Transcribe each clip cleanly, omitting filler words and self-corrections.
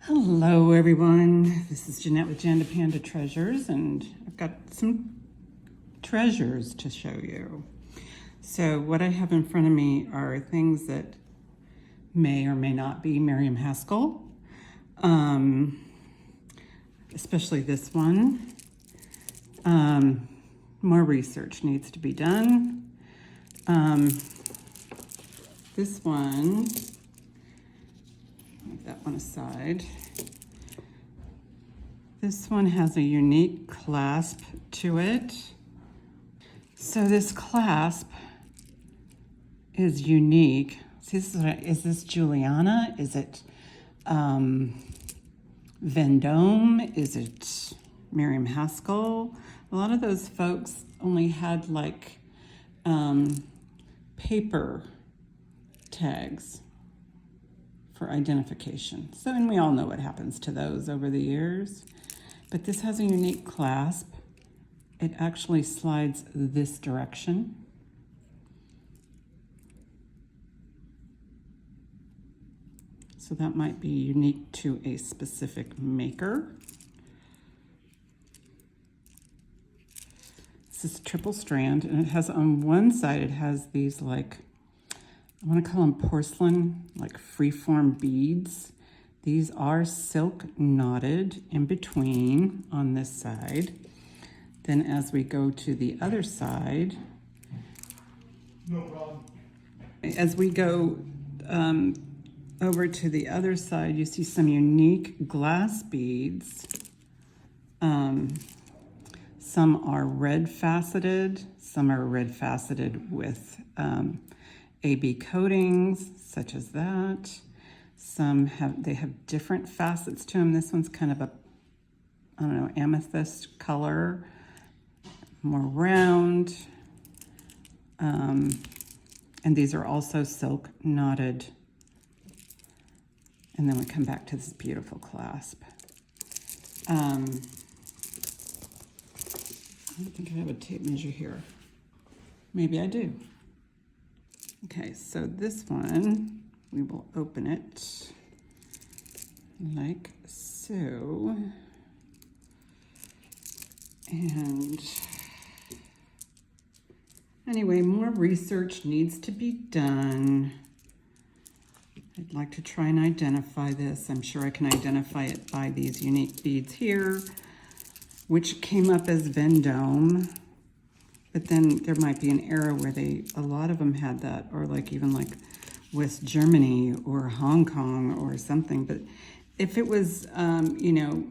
Hello everyone, this is Jeanette with Jandapanda Treasures, and I've got some treasures to show you. So what I have in front of me are things that may or may not be Miriam Haskell, especially this one. More research needs to be done. This one, leave that one aside. This one has a unique clasp to it. So this clasp is unique. See, is this Juliana? Is it Vendome? Is it Miriam Haskell? A lot of those folks only had like paper tags for identification. So, and we all know what happens to those over the years. But this has a unique clasp. It actually slides this direction. So that might be unique to a specific maker. This is triple strand, and it has on one side, it has these like, I want to call them porcelain, like freeform beads. These are silk knotted in between on this side. Then as we go to the other side, no problem. As we go over to the other side, you see some unique glass beads. Some are red faceted, some are red faceted with AB coatings, such as that. Some have different facets to them. This one's kind of a, I don't know, amethyst color, more round. And these are also silk knotted. And then we come back to this beautiful clasp. I don't think I have a tape measure here. Maybe I do. Okay, so this one, we will open it like so. And anyway, more research needs to be done. I'd like to try and identify this. I'm sure I can identify it by these unique beads here, which came up as Vendome. But then there might be an era where a lot of them had that, or like even like West Germany or Hong Kong or something. But if it was, you know,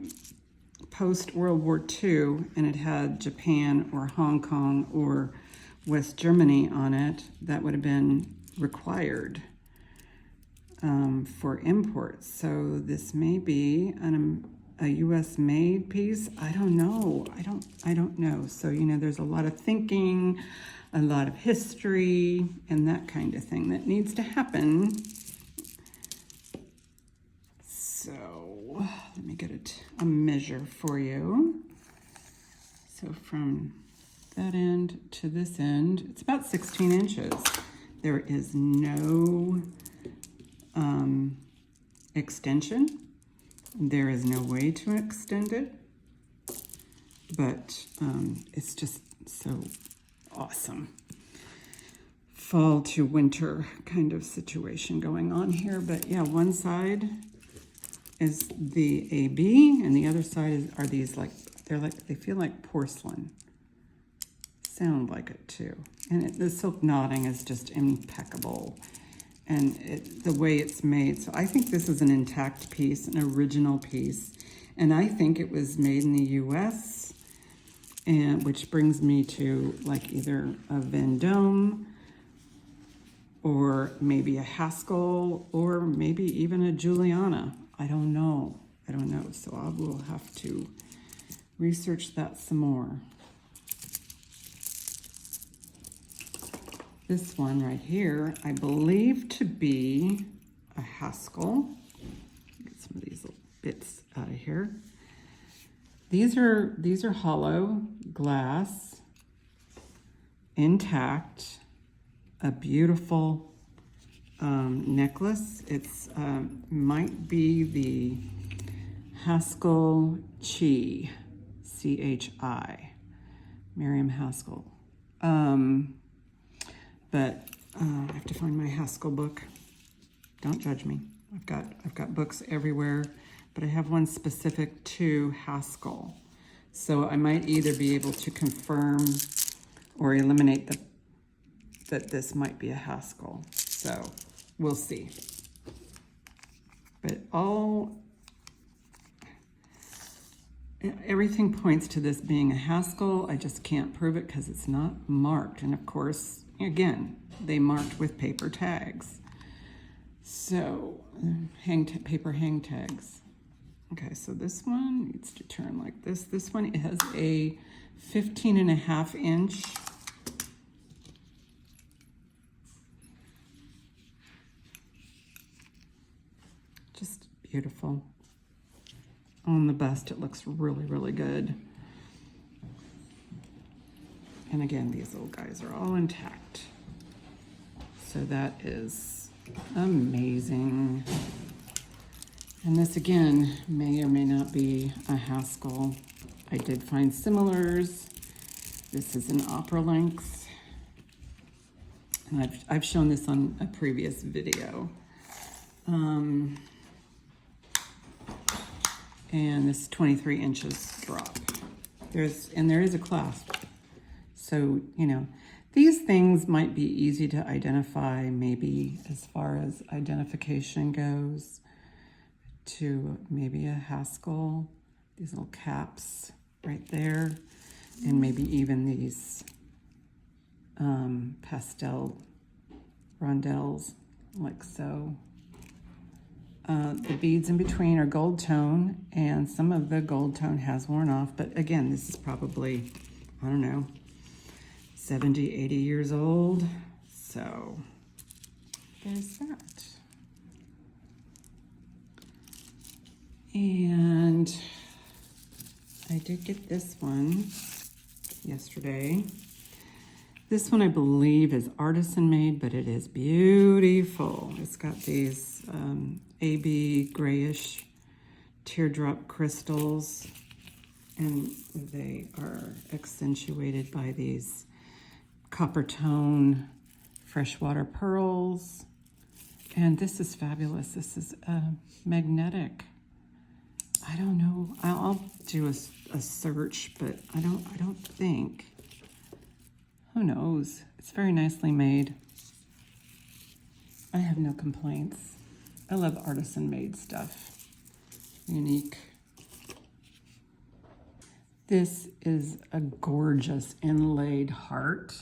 post World War II and it had Japan or Hong Kong or West Germany on it, that would have been required for imports. So this may be a U.S. made piece. I don't know. I don't know. So, you know, there's a lot of thinking, a lot of history, and that kind of thing that needs to happen. So let me get a measure for you. So from that end to this end, it's about 16 inches. There is no extension. There is no way to extend it, but it's just so awesome. Fall to winter kind of situation going on here. But yeah, one side is the AB and the other side are these like, they feel like porcelain. Sound like it too. And the silk knotting is just impeccable. And the way it's made. So I think this is an intact piece, an original piece. And I think it was made in the US, and which brings me to like either a Vendome or maybe a Haskell or maybe even a Juliana. I don't know. So I will have to research that some more. This one right here, I believe to be a Haskell. Get some of these little bits out of here. These are hollow glass, intact, a beautiful necklace. It's might be the Haskell Chi, C-H-I, Miriam Haskell. But I have to find my Haskell book. Don't judge me. I've got books everywhere, but I have one specific to Haskell. So I might either be able to confirm or eliminate that this might be a Haskell. So we'll see. But everything points to this being a Haskell. I just can't prove it because it's not marked. And of course, again, they marked with paper tags. So paper hang tags. Okay, so this one needs to turn like this. This one has a 15.5 inch. Just beautiful. On the bust, it looks really, really good. And again, these little guys are all intact. So that is amazing. And this again may or may not be a Haskell. I did find similars. This is an opera length. And I've shown this on a previous video. And this 23 inches drop. There is a clasp. So, you know, these things might be easy to identify, maybe as far as identification goes, to maybe a Haskell, these little caps right there, and maybe even these pastel rondelles, like so. The beads in between are gold tone, and some of the gold tone has worn off, but again, this is probably, I don't know, 70, 80 years old. So there's that. And I did get this one yesterday. This one I believe is artisan made, but it is beautiful. It's got these AB grayish teardrop crystals, and they are accentuated by these copper tone freshwater pearls. And this is fabulous. This is magnetic. I don't know. I'll do a search, but I don't think. Who knows? It's very nicely made. I have no complaints. I love artisan made stuff. Unique. This is a gorgeous inlaid heart.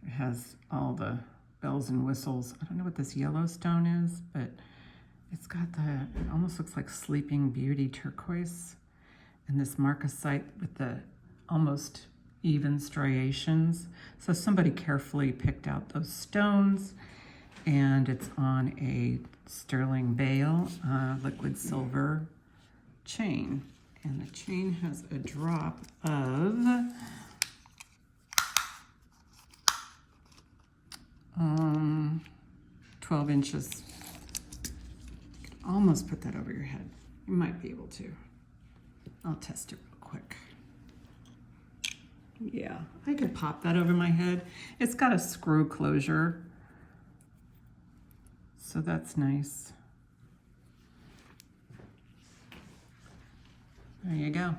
It has all the bells and whistles. I don't know what this yellow stone is, but it's got it almost looks like Sleeping Beauty turquoise, and this marcasite with the almost even striations. So somebody carefully picked out those stones, and it's on a sterling bale, liquid silver chain. And the chain has a drop of 12 inches. You can almost put that over your head. You might be able to. I'll test it real quick. Yeah, I could pop that over my head. It's got a screw closure, so that's nice. There you go.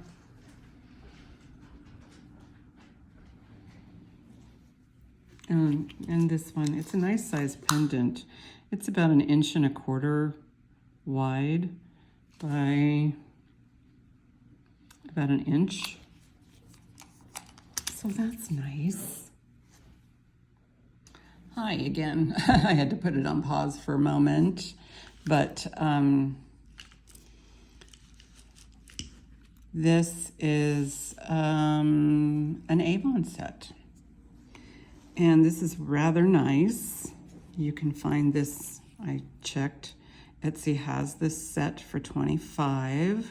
And this one, it's a nice size pendant. It's about 1.25 inches wide by about 1 inch. So that's nice. Hi again. I had to put it on pause for a moment, but this is an Avon set. And this is rather nice. You can find this, I checked, Etsy has this set for $25.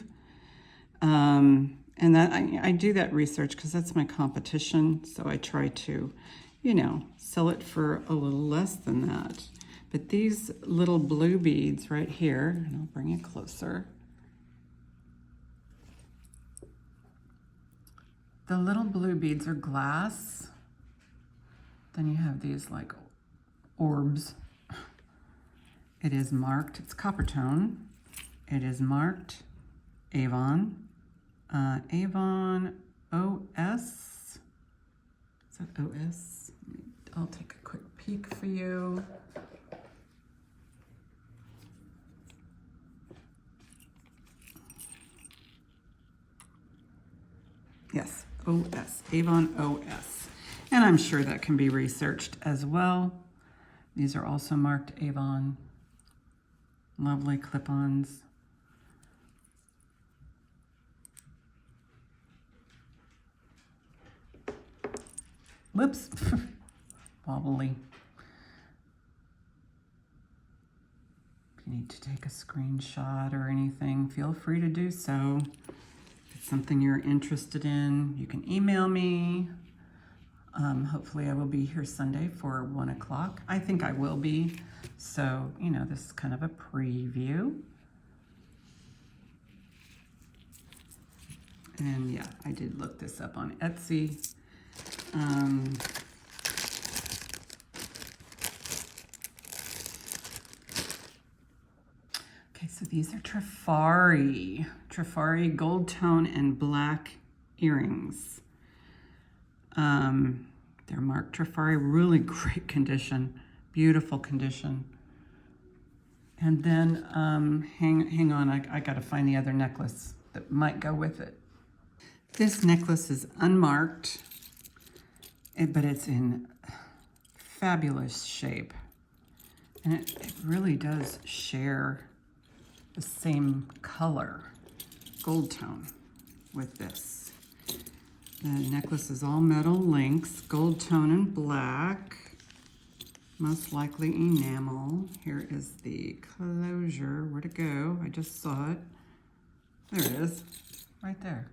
And that I do that research because that's my competition. So I try to, you know, sell it for a little less than that. But these little blue beads right here, and I'll bring it closer. The little blue beads are glass. Then you have these like orbs. It is marked, it's copper tone. It is marked Avon. Avon OS. Is that OS? I'll take a quick peek for you. Yes, OS, Avon OS. And I'm sure that can be researched as well. These are also marked Avon. Lovely clip-ons. Whoops, wobbly. If you need to take a screenshot or anything, feel free to do so. If it's something you're interested in, you can email me. Hopefully I will be here Sunday for 1 o'clock. I think I will be. So, you know, this is kind of a preview. And yeah, I did look this up on Etsy. Okay, so these are Trifari gold tone and black earrings. They're marked Trifari, really great condition, beautiful condition. And then, hang on, I gotta find the other necklace that might go with it. This necklace is unmarked, but it's in fabulous shape. And it really does share the same color, gold tone, with this. The necklace is all metal links, gold tone and black, most likely enamel. Here is the closure. Where'd it go? I just saw it. There it is, right there.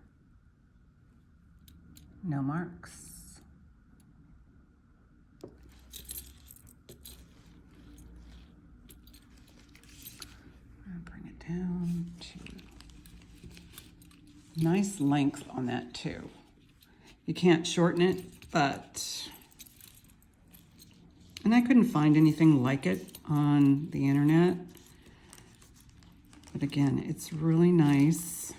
No marks. I'll bring it down to nice length on that too. You can't shorten it, but, and I couldn't find anything like it on the internet. But again, it's really nice.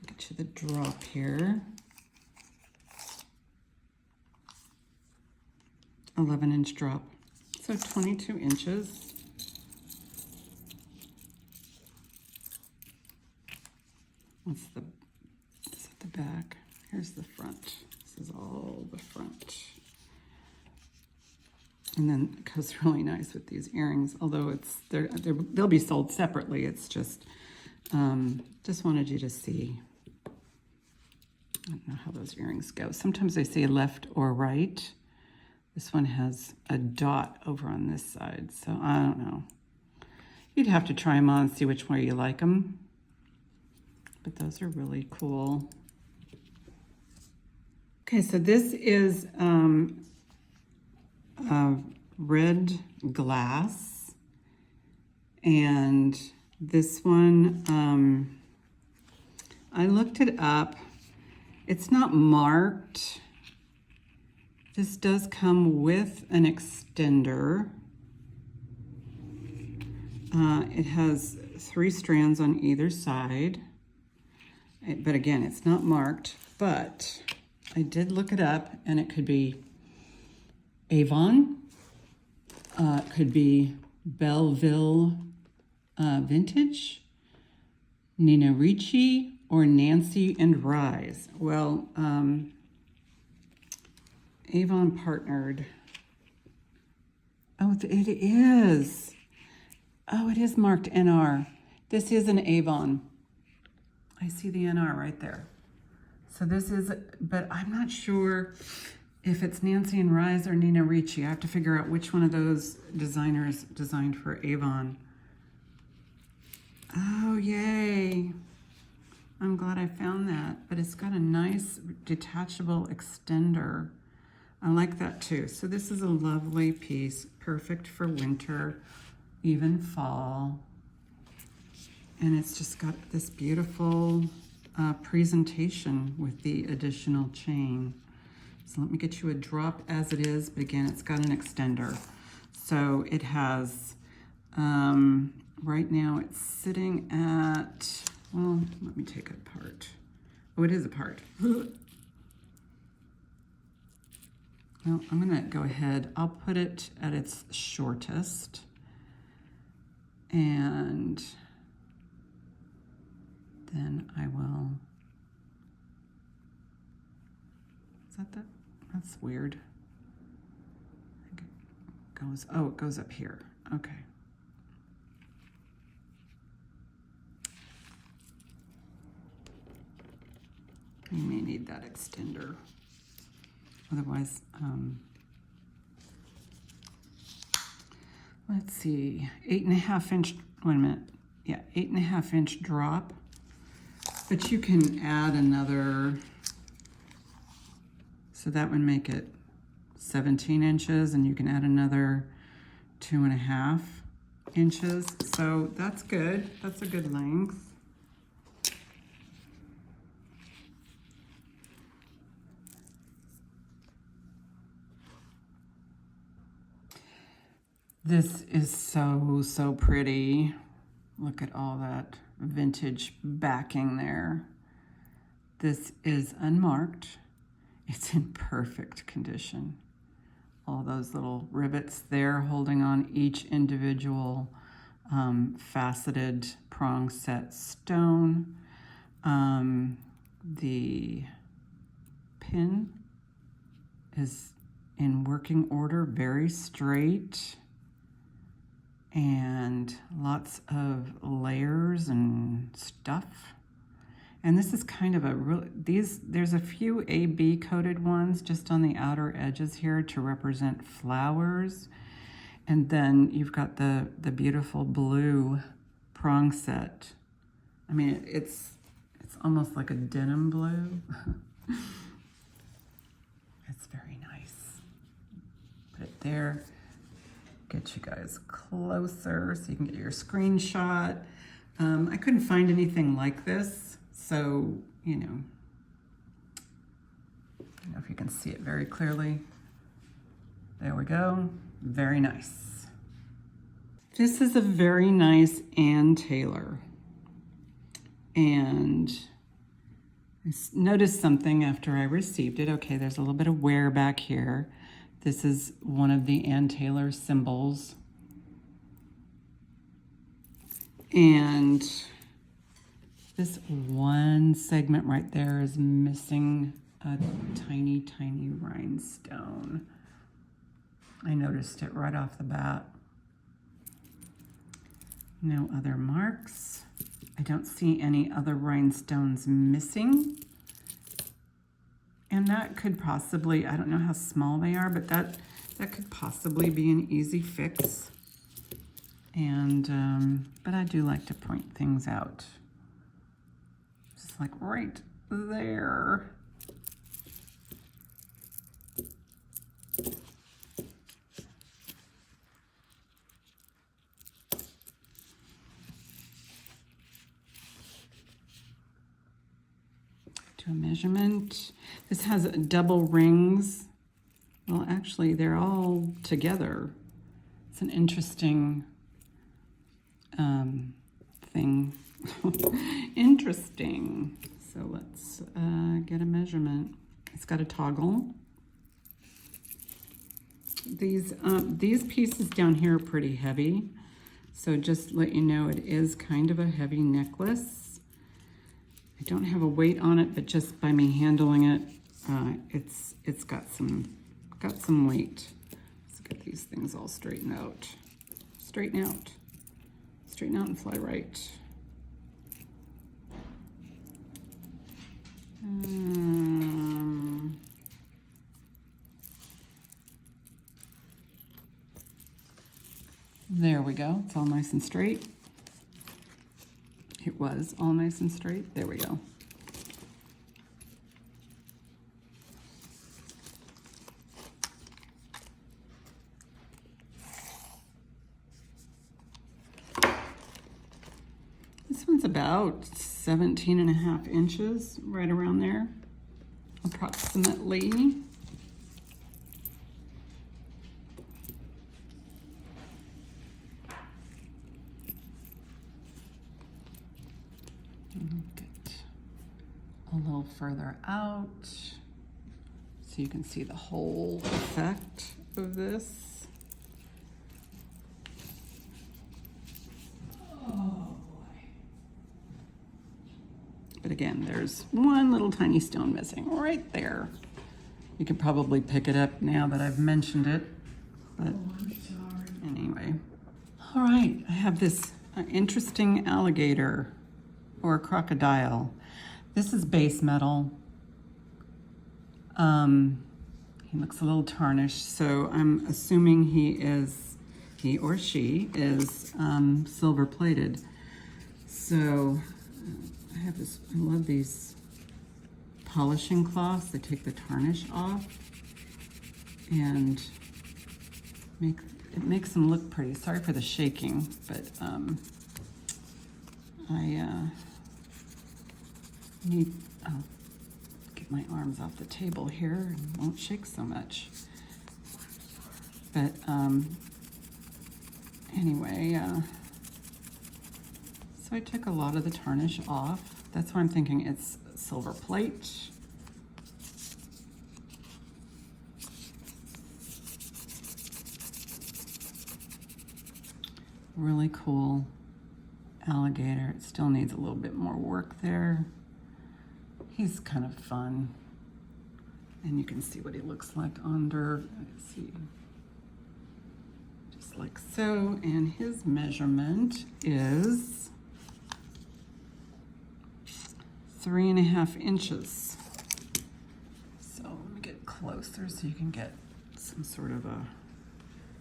Get you the drop here. 11-inch drop, so 22 inches. Is that the back? Here's the front. This is all the front. And then it goes really nice with these earrings, although they'll be sold separately. It's just wanted you to see. I don't know how those earrings go. Sometimes they say left or right. This one has a dot over on this side, so I don't know. You'd have to try them on and see which way you like them. But those are really cool. Okay, so this is red glass. And this one, I looked it up. It's not marked. This does come with an extender. It has 3 strands on either side. But again, it's not marked, but I did look it up, and it could be Avon, it could be Belleville Vintage, Nina Ricci, or Nancy and Rise. Well, Avon partnered. Oh, it is. Oh, it is marked NR. This is an Avon. I see the NR right there. So this is, but I'm not sure if it's Nancy and Rise or Nina Ricci. I have to figure out which one of those designers designed for Avon. Oh, yay. I'm glad I found that. But it's got a nice detachable extender. I like that too. So this is a lovely piece, perfect for winter, even fall. And it's just got this beautiful presentation with the additional chain. So let me get you a drop as it is, but again, it's got an extender. So it has, right now it's sitting at, well, let me take it apart. Oh, it is apart. Well, I'm gonna go ahead, I'll put it at its shortest. And then I will, is that? That's weird. I think it goes, oh, it goes up here, okay. You may need that extender. Otherwise, let's see, 8.5 inch, wait a minute. Yeah, 8.5 inch drop, but you can add another, so that would make it 17 inches, and you can add another 2.5 inches. So that's good, that's a good length. This is so pretty. Look at all that vintage backing there. This is unmarked. It's in perfect condition. All those little rivets there holding on each individual faceted prong set stone. The pin is in working order, very straight. And lots of layers and stuff. And this is kind of a real, there's a few AB coated ones just on the outer edges here to represent flowers. And then you've got the beautiful blue prong set. I mean, it's almost like a denim blue. It's very nice. Put it there. Get you guys closer so you can get your screenshot. I couldn't find anything like this, so I don't know if you can see it very clearly. There we go, very nice. This is a very nice Ann Taylor, and I noticed something after I received it. Okay, there's a little bit of wear back here. This is one of the Ann Taylor symbols. And this one segment right there is missing a tiny, tiny rhinestone. I noticed it right off the bat. No other marks. I don't see any other rhinestones missing. And that could possibly, I don't know how small they are, but that could possibly be an easy fix. And, but I do like to point things out. Just like right there. To a measurement. This has double rings. Well, actually, they're all together. It's an interesting thing. Interesting. So let's get a measurement. It's got a toggle. These pieces down here are pretty heavy. So just to let you know, it is kind of a heavy necklace. I don't have a weight on it, but just by me handling it, it's got some weight. Let's get these things all straightened out. Straighten out. Straighten out and fly right. There we go. It's all nice and straight. It was all nice and straight. There we go. This one's about 17.5 inches, right around there, approximately. Get a little further out so you can see the whole effect of this. Oh boy. But again, there's one little tiny stone missing right there. You could probably pick it up now that I've mentioned it, but anyway. All right, I have this interesting alligator or crocodile. This is base metal. He looks a little tarnished, so I'm assuming he or she is silver plated. So I have this, I love these polishing cloths. They take the tarnish off and it makes them look pretty. Sorry for the shaking, but I need, I'll get my arms off the table here and won't shake so much. But anyway, so I took a lot of the tarnish off. That's why I'm thinking it's silver plate. Really cool alligator. It still needs a little bit more work there. He's kind of fun. And you can see what he looks like under, let's see, just like so. And his measurement is 3.5 inches. So let me get closer so you can get some sort of a,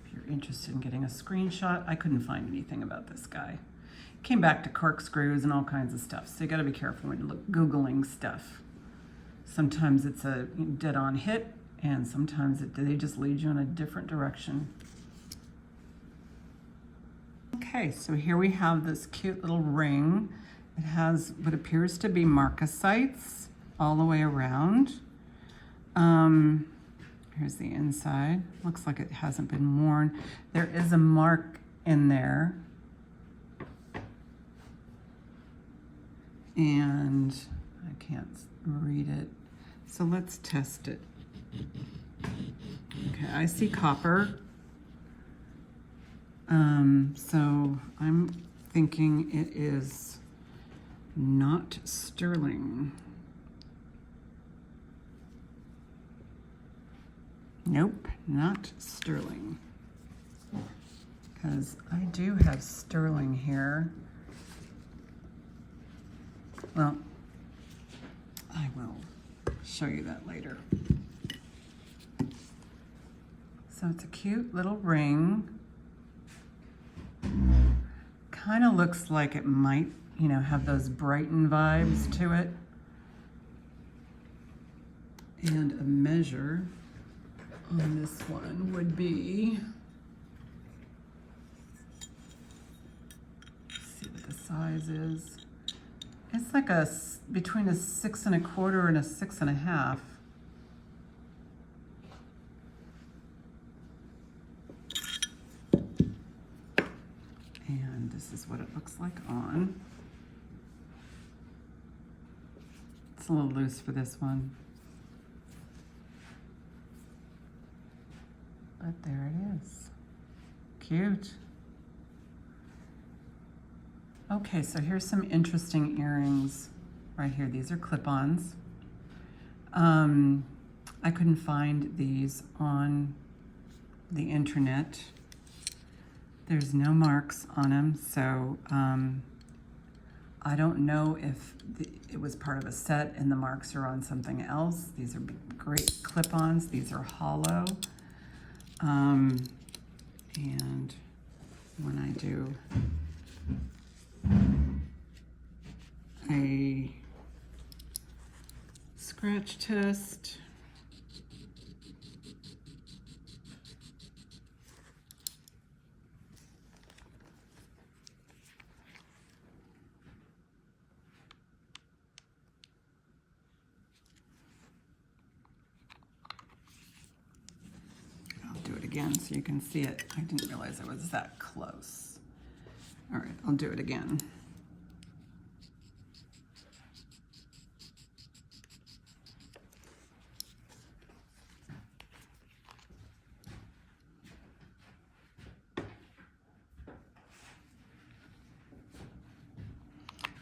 if you're interested in getting a screenshot. I couldn't find anything about this guy. Came back to corkscrews and all kinds of stuff. So you gotta be careful when you Googling stuff. Sometimes it's a dead-on hit, and sometimes they just lead you in a different direction. Okay, so here we have this cute little ring. It has what appears to be marcasites all the way around. Here's the inside. Looks like it hasn't been worn. There is a mark in there. And I can't read it. So let's test it. Okay, I see copper. So I'm thinking it is not sterling. Nope, not sterling. Because I do have sterling here. Well, I will show you that later. So it's a cute little ring. Kind of looks like it might, you know, have those Brighton vibes to it. And a measure on this one would be, let's see what the size is. It's like between a 6 1/4 and a 6 1/2. And this is what it looks like on. It's a little loose for this one. But there it is. Cute. Okay, so here's some interesting earrings right here. These are clip-ons. I couldn't find these on the internet. There's no marks on them, so I don't know if it was part of a set and the marks are on something else. These are great clip-ons. These are hollow. And when I do a scratch test, again so you can see it. I didn't realize I was that close. All right, I'll do it again.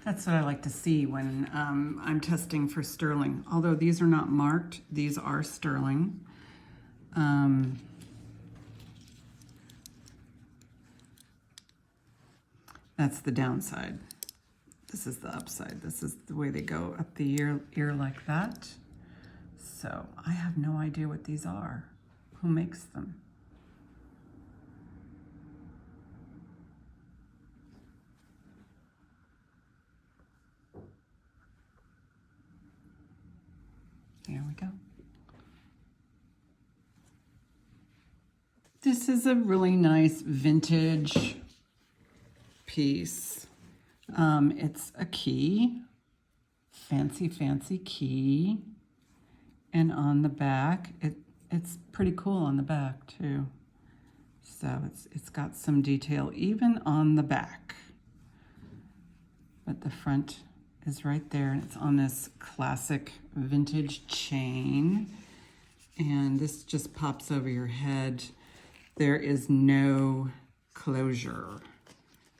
That's what I like to see when I'm testing for sterling. Although these are not marked, these are sterling. That's the downside. This is the upside. This is the way they go up the ear like that. So I have no idea what these are. Who makes them? There we go. This is a really nice vintage piece. It's a key, fancy key. And on the back, it's pretty cool on the back too. So it's got some detail even on the back. But the front is right there, and it's on this classic vintage chain. And this just pops over your head. There is no closure,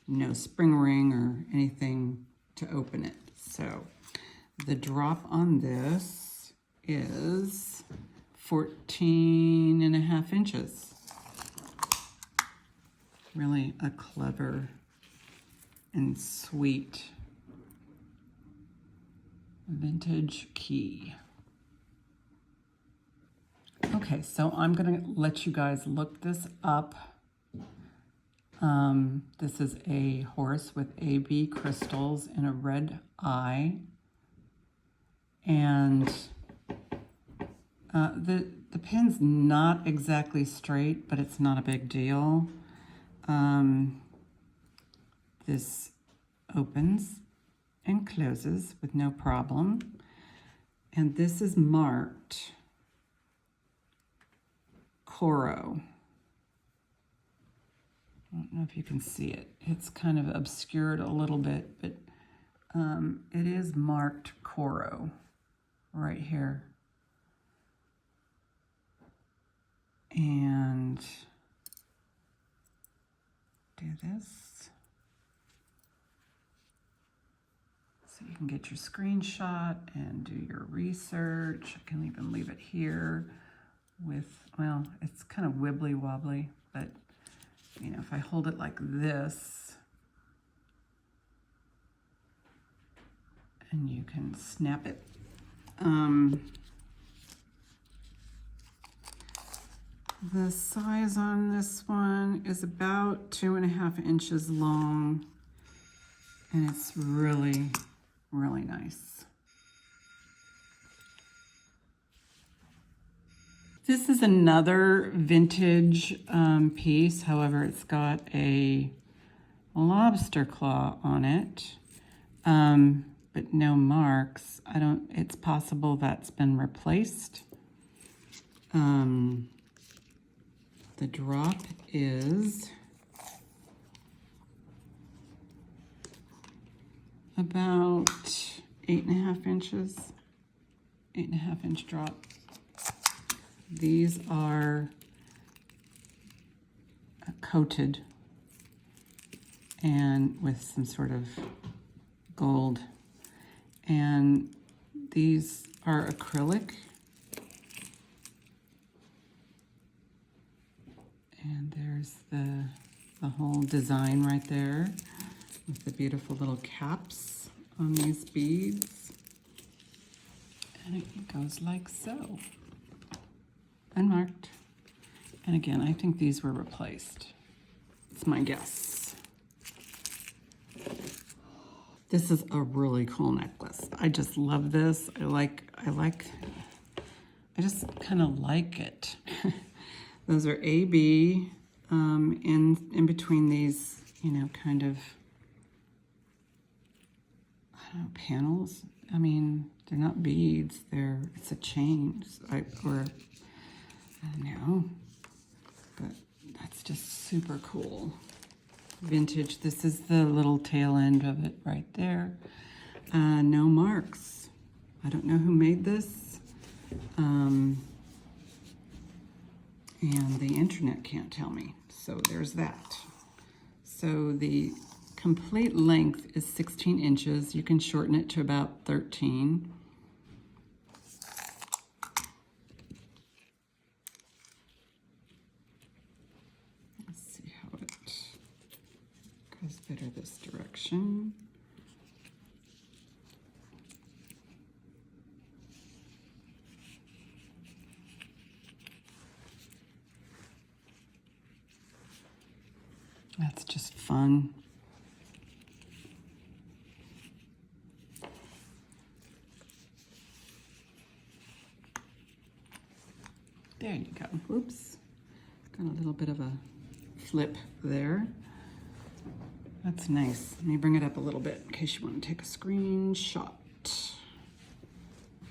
no spring ring or anything to open it. So the drop on this is 14.5 inches. Really a clever and sweet vintage key. Okay, so I'm gonna let you guys look this up. This is a horse with AB crystals and a red eye. And the pin's not exactly straight, but it's not a big deal. This opens and closes with no problem. And this is marked Coro. I don't know if you can see it. It's kind of obscured a little bit, but it is marked Coro right here. And do this. So you can get your screenshot and do your research. I can even leave it here with, well, it's kind of wibbly wobbly, but you know, if I hold it like this, and you can snap it. The size on this one is about 2.5 inches long, and it's really, really nice. This is another vintage piece. However, it's got a lobster claw on it, but no marks. It's possible that's been replaced. The drop is about 8.5 inches, 8.5 inch drop. These are coated and with some sort of gold. And these are acrylic. And there's the whole design right there with the beautiful little caps on these beads. And it goes like so. Unmarked. And again, I think these were replaced. It's my guess. This is a really cool necklace. I just love this. I just kind of like it. Those are AB in between these, you know, kind of, I don't know, panels. I mean, they're not beads. It's a chain, or I don't know. But that's just super cool. Vintage. This is the little tail end of it right there. No marks. I don't know who made this. And the internet can't tell me. So there's that. So the complete length is 16 inches. You can shorten it to about 13. Let's see how it goes better this direction. That's just fun. There you go. Oops. Got a little bit of a flip there. That's nice. Let me bring it up a little bit in case you want to take a screenshot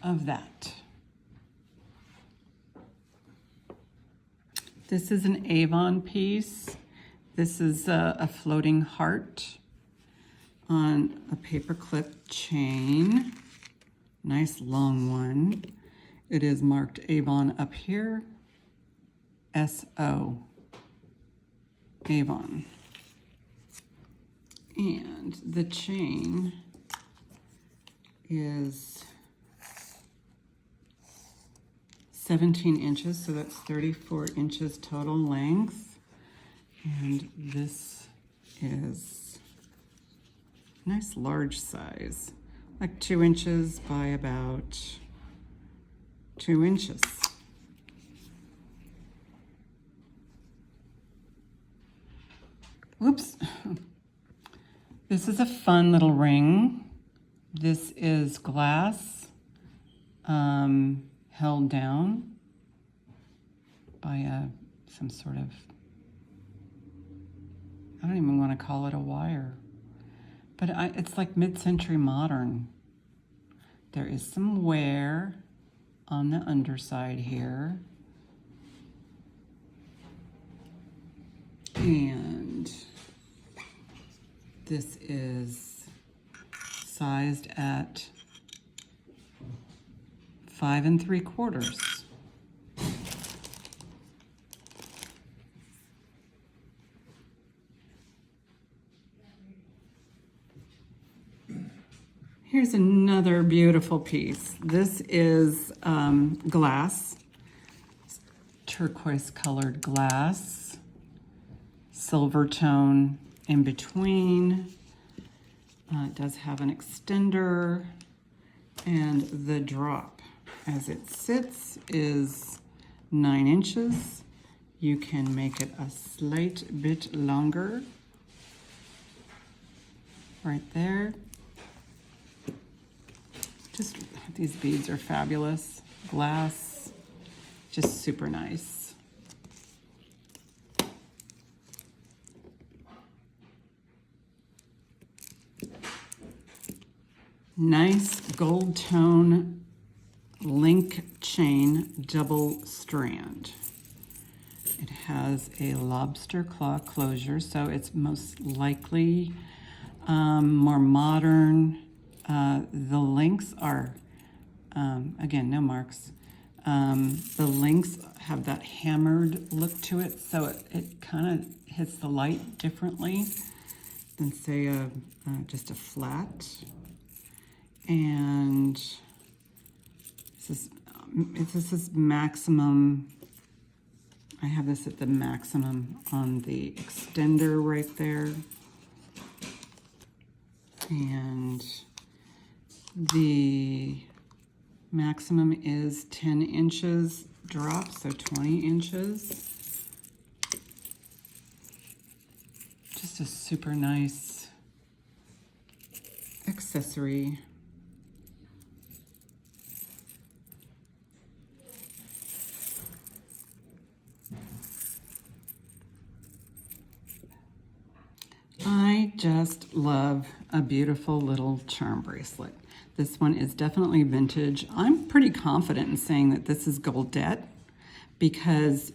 of that. This is an Avon piece. This is a floating heart on a paperclip chain. Nice long one. It is marked Avon up here. S-O. Avon. And the chain is 17 inches, so that's 34 inches total length. And this is nice large size, like 2 inches by about 2 inches. Whoops. This is a fun little ring. This is glass held down by some sort of, I don't even want to call it a wire, but it's like mid-century modern. There is some wear on the underside here. And this is sized at 5 3/4. Here's another beautiful piece. This is glass, turquoise colored glass, silver tone in between. It does have an extender, and the drop as it sits is 9 inches. You can make it a slight bit longer right there. Just, these beads are fabulous. Glass, just super nice. Nice gold tone link chain double strand. It has a lobster claw closure, so it's most likely more modern. The links are, again, no marks. The links have that hammered look to it, so it kind of hits the light differently than, say, just a flat. And this is maximum. I have this at the maximum on the extender right there. And the maximum is 10 inches drop, so 20 inches. Just a super nice accessory. I just love a beautiful little charm bracelet. This one is definitely vintage. I'm pretty confident in saying that this is Goldette because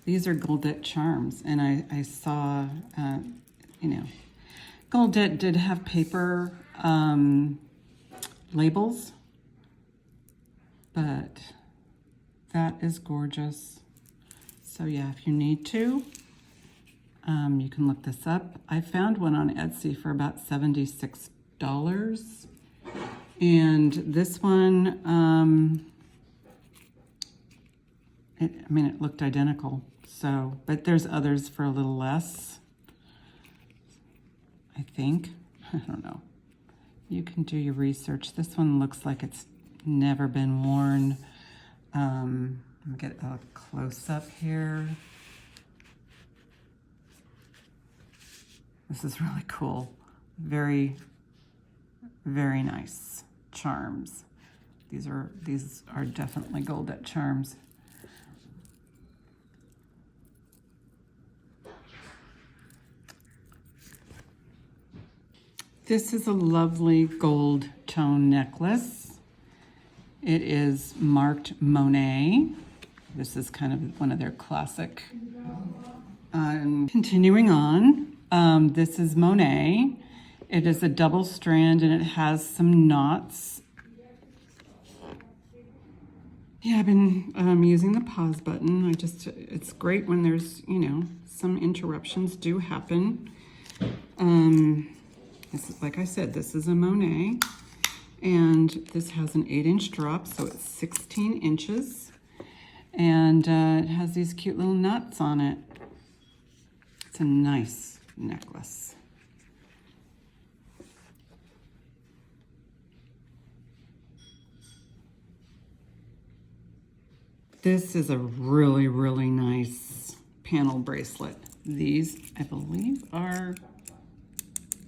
These are Goldette charms, and I saw, you know, Goldette did have paper labels, but that is gorgeous. So yeah, if you need to, you can look this up. I found one on Etsy for about $76. And this one, it looked identical. So, but there's others for a little less, I think. I don't know. You can do your research. This one looks like it's never been worn. Let me get a close-up here. This is really cool. Very, very nice charms. These are definitely Goldette charms. This is a lovely gold tone necklace. It is marked Monet. This is kind of one of their classic. Continuing on, this is Monet. It is a double strand and it has some knots. Yeah, I've been using the pause button. It's great when there's, you know, some interruptions do happen. This is, like I said, this is a Monet, and this has an 8-inch drop, so it's 16 inches, and it has these cute little nuts on it. It's a nice necklace. This is a really, really nice panel bracelet. These, I believe, are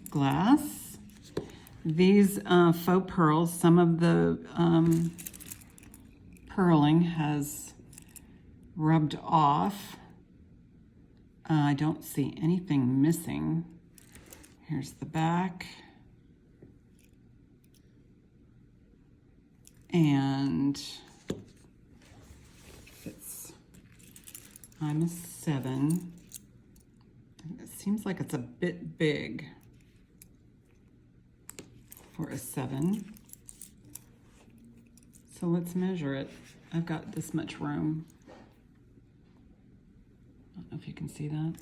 glass. These faux pearls, some of the purling has rubbed off. I don't see anything missing. Here's the back. And I'm a 7. It seems like it's a bit big for a 7. So let's measure it. I've got this much room. I don't know if you can see that.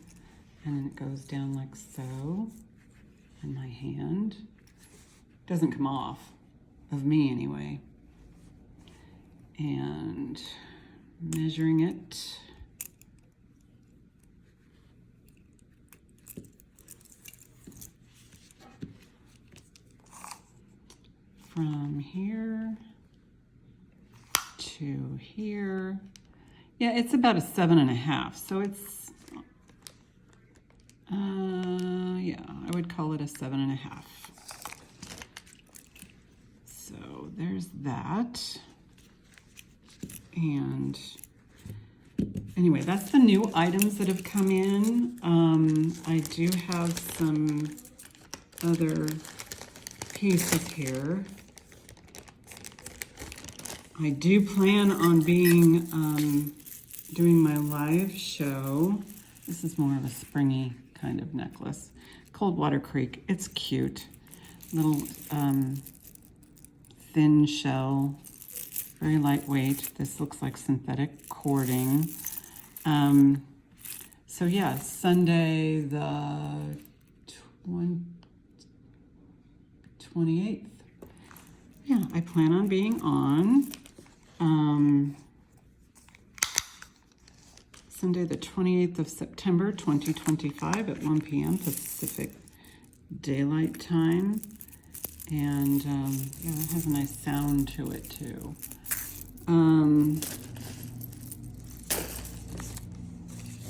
And then it goes down like so in my hand. Doesn't come off, of me anyway. And measuring it. From here to here. Yeah, it's about a 7.5. So it's, yeah, I would call it a 7.5. So there's that. And anyway, that's the new items that have come in. I do have some other pieces here. I do plan on being doing my live show. This is more of a springy kind of necklace. Coldwater Creek. It's cute. Little thin shell. Very lightweight. This looks like synthetic cording. So yeah, Sunday the 28th. Yeah, I plan on being on. Sunday the 28th of September 2025 at 1 p.m. Pacific Daylight Time. And yeah, it has a nice sound to it too.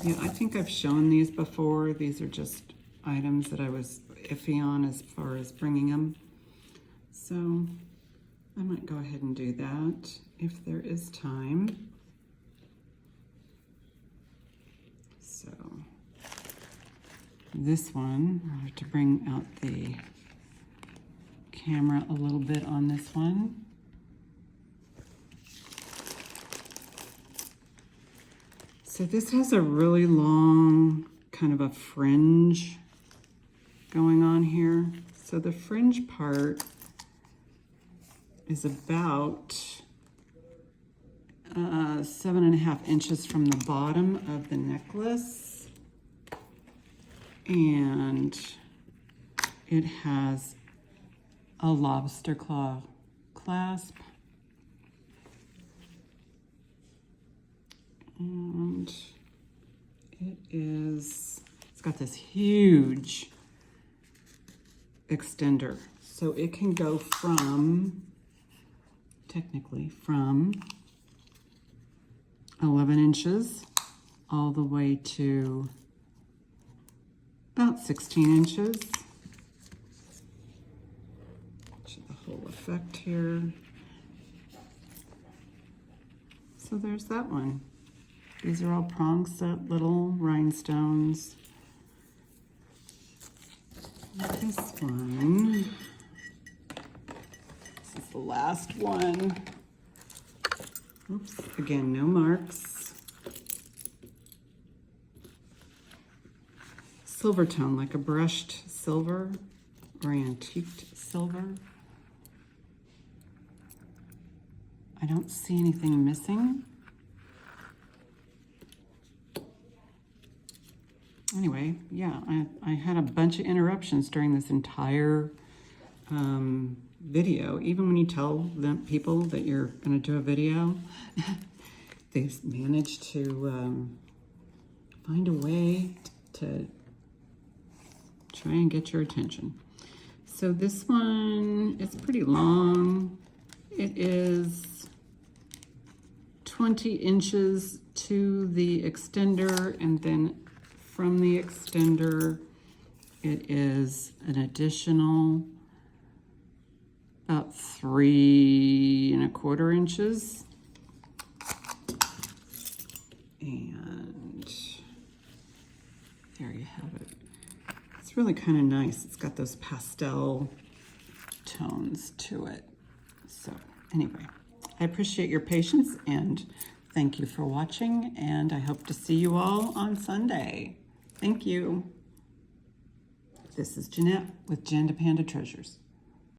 Yeah, I think I've shown these before. These are just items that I was iffy on as far as bringing them. So I might go ahead and do that if there is time. So this one, I have to bring out the camera a little bit on this one. So this has a really long kind of a fringe going on here. So the fringe part is about 7.5 inches from the bottom of the necklace. And it has a lobster claw clasp. And it's got this huge extender. So it can go from, technically, from 11 inches all the way to about 16 inches. Show the whole effect here. So there's that one. These are all prong set little rhinestones. This one, this is the last one. Oops, again, no marks. Silver tone, like a brushed silver or antiqued silver. I don't see anything missing. Anyway, yeah, I had a bunch of interruptions during this entire video. Even when you tell them people that you're going to do a video, they've managed to find a way to try and get your attention. So this one is pretty long. It is 20 inches to the extender, and then from the extender, it is an additional about 3¼ inches. And there you have it. It's really kind of nice. It's got those pastel tones to it. So anyway, I appreciate your patience and thank you for watching, and I hope to see you all on Sunday. Thank you. This is Jeanette with Jandapanda Treasures.